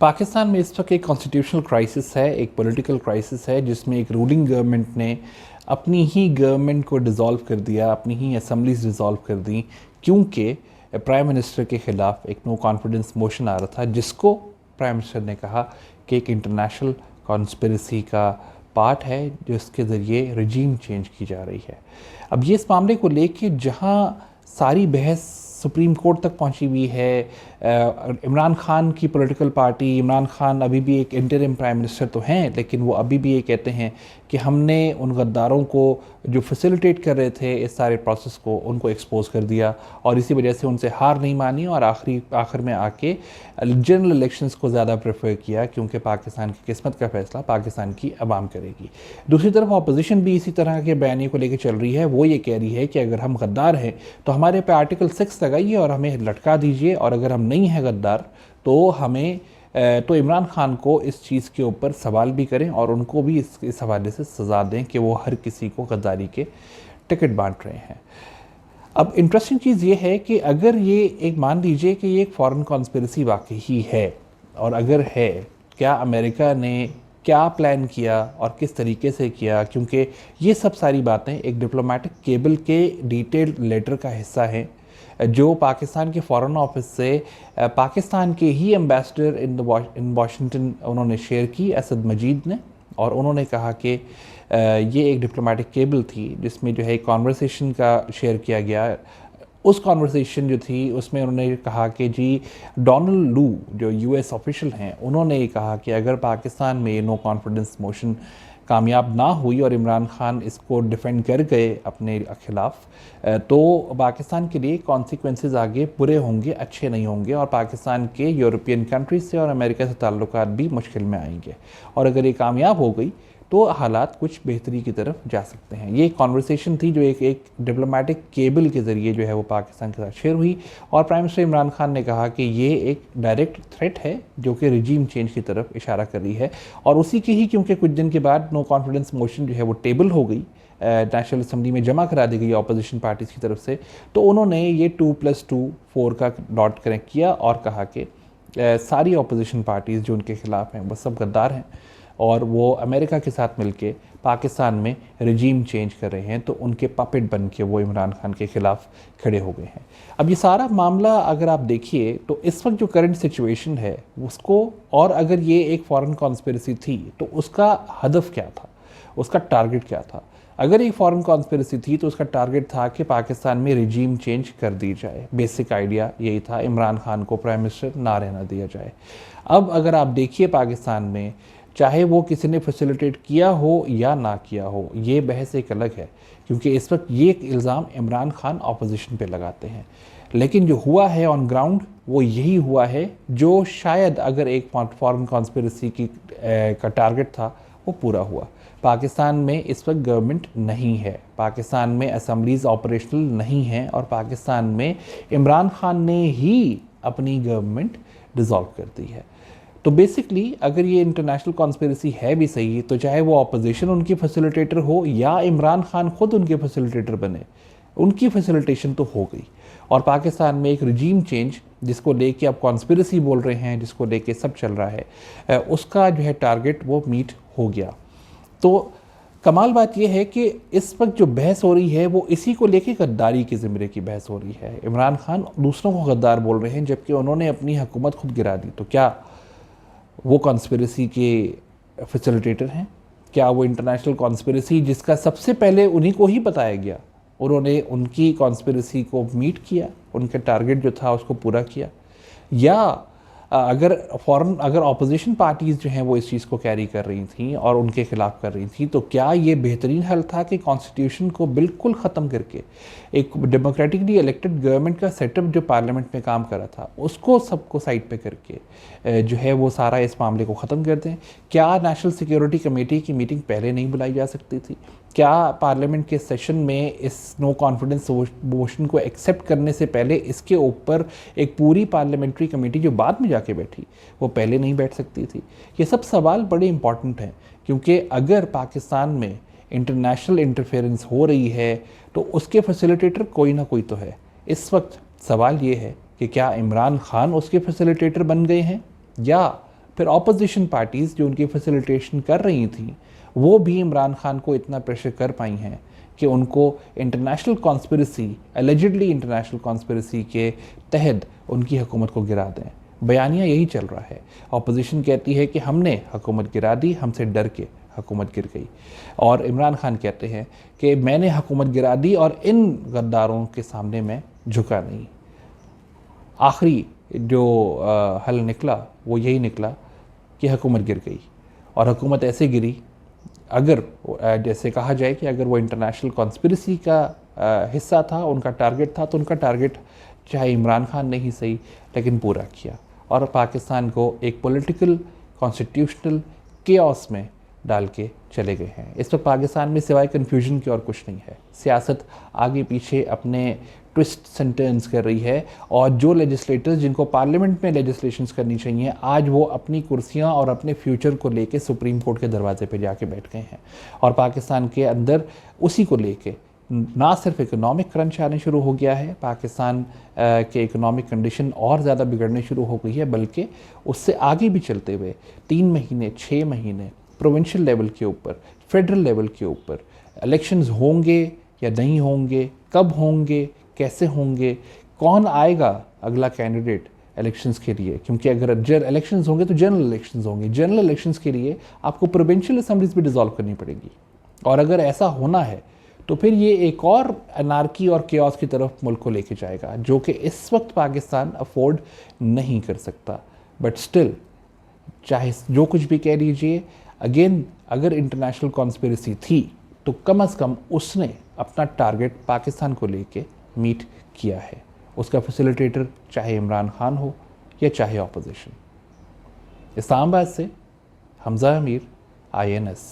पाकिस्तान में इस वक्त एक कॉन्स्टिट्यूशनल क्राइसिस है, एक पॉलिटिकल क्राइसिस है, जिसमें एक रूलिंग गवर्नमेंट ने अपनी ही गवर्नमेंट को डिज़ोल्व कर दिया, अपनी ही असम्बलीज डिज़ोल्व कर दी, क्योंकि प्राइम मिनिस्टर के ख़िलाफ़ एक नो कॉन्फिडेंस मोशन आ रहा था, जिसको प्राइम मिनिस्टर ने कहा कि एक इंटरनेशनल कॉन्स्पिरेसी का पार्ट है, जिसके ज़रिए रजीम चेंज की जा रही है। अब ये इस मामले को लेके जहाँ सारी बहस सुप्रीम कोर्ट तक पहुंची हुई है, इमरान खान की पॉलिटिकल पार्टी, इमरान खान अभी भी एक इंटरिम प्राइम मिनिस्टर तो हैं, लेकिन वो अभी भी ये कहते हैं कि हमने उन गद्दारों को जो फैसिलिटेट कर रहे थे इस सारे प्रोसेस को, उनको एक्सपोज कर दिया और इसी वजह से उनसे हार नहीं मानी और आखिर में आके जनरल इलेक्शंस को ज़्यादा प्रेफर किया, क्योंकि पाकिस्तान की किस्मत का फ़ैसला पाकिस्तान की अवाम करेगी। दूसरी तरफ अपोजिशन भी इसी तरह के बयानी को लेकर चल रही है। वो ये कह रही है कि अगर हम गद्दार हैं तो हमारे पे आर्टिकल 6 लगाइए और हमें लटका दीजिए, और अगर हम नहीं हैं गद्दार तो हमें तो इमरान खान को इस चीज़ के ऊपर सवाल भी करें और उनको भी इस हवाले से सज़ा दें कि वो हर किसी को गद्दारी के टिकट बांट रहे हैं। अब इंटरेस्टिंग चीज़ ये है कि अगर ये एक मान लीजिए कि ये एक फॉरेन कॉन्स्पिरेसी वाकई ही है, और अगर है, क्या अमेरिका ने क्या प्लान किया और किस तरीके से किया, क्योंकि ये सब सारी बातें एक डिप्लोमेटिक केबल के डिटेल्ड लेटर का हिस्सा हैं जो पाकिस्तान के फॉरेन ऑफिस से पाकिस्तान के ही एम्बेसडर इन वाशिंगटन उन्होंने शेयर की, असद मजीद ने, और उन्होंने कहा कि ये एक डिप्लोमेटिक केबल थी जिसमें जो है एक कॉन्वर्सेशन का शेयर किया गया। उस कॉन्वर्सेशन जो थी उसमें उन्होंने कहा कि जी डोनाल्ड लू जो यूएस ऑफिशियल हैं, उन्होंने ये कहा कि अगर पाकिस्तान में नो कॉन्फिडेंस मोशन कामयाब ना हुई और इमरान खान इसको डिफेंड कर गए अपने खिलाफ, तो पाकिस्तान के लिए कॉन्सिक्वेंसेस आगे बुरे होंगे, अच्छे नहीं होंगे, और पाकिस्तान के यूरोपियन कंट्रीज से और अमेरिका से ताल्लुकात भी मुश्किल में आएंगे, और अगर ये कामयाब हो गई तो हालात कुछ बेहतरी की तरफ जा सकते हैं। ये कॉन्वर्सेशन थी जो एक डिप्लोमेटिक केबल के ज़रिए जो है वो पाकिस्तान के साथ शेयर हुई, और प्राइम मिनिस्टर इमरान खान ने कहा कि ये एक डायरेक्ट थ्रेट है जो कि रिजीम चेंज की तरफ इशारा कर रही है। और उसी की ही, क्योंकि कुछ दिन के बाद नो कॉन्फिडेंस मोशन जो है वो टेबल हो गई, नेशनल असम्बली में जमा करा दी गई अपोजिशन पार्टीज़ की तरफ से, तो उन्होंने ये 2+2 4 का डॉट कनेक्ट किया और कहा कि सारी अपोजिशन पार्टीज़ जो उनके ख़िलाफ़ हैं वो सब गद्दार हैं और वो अमेरिका के साथ मिलके पाकिस्तान में रजीम चेंज कर रहे हैं, तो उनके पपेट बन के वो इमरान खान के ख़िलाफ़ खड़े हो गए हैं। अब ये सारा मामला अगर आप देखिए तो इस वक्त जो करंट सिचुएशन है उसको, और अगर ये एक फॉरेन कॉन्स्पिरेसी थी तो उसका हदफ क्या था, उसका टारगेट क्या था। अगर एक फॉरेन कॉन्स्पिरेसी थी तो उसका टारगेट था कि पाकिस्तान में रजीम चेंज कर दी जाए। बेसिक आइडिया यही था, इमरान खान को प्राइम मिनिस्टर ना रहना दिया जाए। अब अगर आप देखिए पाकिस्तान में, चाहे वो किसी ने फैसिलिटेट किया हो या ना किया हो, ये बहस एक अलग है, क्योंकि इस वक्त ये एक इल्ज़ाम इमरान खान अपोजिशन पे लगाते हैं, लेकिन जो हुआ है ऑन ग्राउंड वो यही हुआ है जो शायद अगर एक फॉरेन कॉन्स्पिरेसी की का टारगेट था वो पूरा हुआ। पाकिस्तान में इस वक्त गवर्नमेंट नहीं है, पाकिस्तान में असम्बलीज़ ऑपरेशनल नहीं हैं, और पाकिस्तान में इमरान खान ने ही अपनी गवर्नमेंट डिज़ोल्व कर दी है। तो बेसिकली अगर ये इंटरनेशनल कॉन्स्पिरेसी है भी सही, तो चाहे वो अपोजिशन उनकी फैसिलिटेटर हो या इमरान खान खुद उनके फैसिलिटेटर बने, उनकी फैसिलिटेशन तो हो गई, और पाकिस्तान में एक रजीम चेंज जिसको लेके अब कॉन्स्पिरेसी बोल रहे हैं, जिसको लेके सब चल रहा है, उसका जो है टारगेट वो मीट हो गया। तो कमाल बात यह है कि इस वक्त जो बहस हो रही है वो इसी को लेके गद्दारी के ज़िम्मे की बहस हो रही है। इमरान खान दूसरों को गद्दार बोल रहे हैं जबकि उन्होंने अपनी हुकूमत खुद गिरा दी। तो क्या वो कॉन्स्पिरेसी के फैसिलिटेटर हैं? क्या वो इंटरनेशनल कॉन्स्पिरेसी जिसका सबसे पहले उन्हीं को ही बताया गया, उन्होंने उनकी कॉन्स्पिरेसी को मीट किया, उनके टारगेट जो था उसको पूरा किया? या अगर अपोजिशन पार्टीज़ जो हैं वो इस चीज़ को कैरी कर रही थी और उनके ख़िलाफ़ कर रही थी, तो क्या ये बेहतरीन हल था कि कॉन्स्टिट्यूशन को बिल्कुल ख़त्म करके एक डेमोक्रेटिकली इलेक्टेड गवर्नमेंट का सेटअप जो पार्लियामेंट में काम कर रहा था उसको सबको साइड पे करके जो है वो सारा इस मामले को ख़त्म कर दें? क्या नेशनल सिक्योरिटी कमेटी की मीटिंग पहले नहीं बुलाई जा सकती थी? क्या पार्लियामेंट के सेशन में इस नो कॉन्फिडेंस मोशन को एक्सेप्ट करने से पहले इसके ऊपर एक पूरी पार्लियामेंट्री कमेटी जो बाद में जाके बैठी वो पहले नहीं बैठ सकती थी? ये सब सवाल बड़े इंपॉर्टेंट हैं, क्योंकि अगर पाकिस्तान में इंटरनेशनल इंटरफेरेंस हो रही है तो उसके फैसिलिटेटर कोई ना कोई तो है। इस वक्त सवाल ये है कि क्या इमरान खान उसके फैसिलिटेटर बन गए हैं या फिर ऑपोजिशन पार्टीज़ जो उनकी फैसिलिटेशन कर रही थी वो भी इमरान खान को इतना प्रेशर कर पाई हैं कि उनको international conspiracy, allegedly international conspiracy के तहत उनकी हुकूमत को गिरा दें। बयानिया यही चल रहा है। अपोजिशन कहती है कि हमने हुकूमत गिरा दी, हमसे डर के हुकूमत गिर गई, और इमरान खान कहते हैं कि मैंने हुकूमत गिरा दी और इन गद्दारों के सामने मैं झुका नहीं। आखिरी जो हल निकला वो यही निकला कि हुकूमत गिर गई, और हुकूमत ऐसे गिरी, अगर जैसे कहा जाए कि अगर वो इंटरनेशनल कॉन्स्पिरेसी का हिस्सा था, उनका टारगेट था, तो उनका टारगेट चाहे इमरान खान ने ही सही लेकिन पूरा किया, और पाकिस्तान को एक पॉलिटिकल कॉन्स्टिट्यूशनल केओस में डाल के चले गए हैं। इस पर पाकिस्तान में सिवाय कन्फ्यूजन के और कुछ नहीं है। सियासत आगे पीछे अपने ट्विस्ट सेंटेंस कर रही है, और जो लेजिस्लेटर्स जिनको पार्लियामेंट में लेजिस्लेशंस करनी चाहिए, आज वो अपनी कुर्सियां और अपने फ्यूचर को लेके सुप्रीम कोर्ट के दरवाजे पे जाके बैठ गए हैं, और पाकिस्तान के अंदर उसी को लेके ना सिर्फ इकोनॉमिक क्रंच आने शुरू हो गया है, पाकिस्तान के इकोनॉमिक कंडीशन और ज़्यादा बिगड़ने शुरू हो गई है, बल्कि उससे आगे भी चलते हुए 3 महीने 6 महीने प्रोविंशियल लेवल के ऊपर, फेडरल लेवल के ऊपर इलेक्शंस होंगे या नहीं होंगे, कब होंगे, कैसे होंगे, कौन आएगा अगला कैंडिडेट इलेक्शंस के लिए, क्योंकि अगर इलेक्शंस होंगे तो जनरल इलेक्शंस होंगे। जनरल इलेक्शंस के लिए आपको प्रोविंशियल असेंबलीज भी डिसॉल्व करनी पड़ेगी, और अगर ऐसा होना है तो फिर ये एक और अनार्की और केओस की तरफ मुल्क को लेके जाएगा, जो कि इस वक्त पाकिस्तान अफोर्ड नहीं कर सकता। बट स्टिल, चाहे जो कुछ भी कह लीजिए, अगेन अगर इंटरनेशनल कॉन्स्पिरेसी थी तो कम से कम उसने अपना टारगेट पाकिस्तान को लेके मीट किया है। उसका फैसिलिटेटर चाहे इमरान खान हो या चाहे ऑपोजिशन। इस्लामाबाद से हमजा अमीर, INS।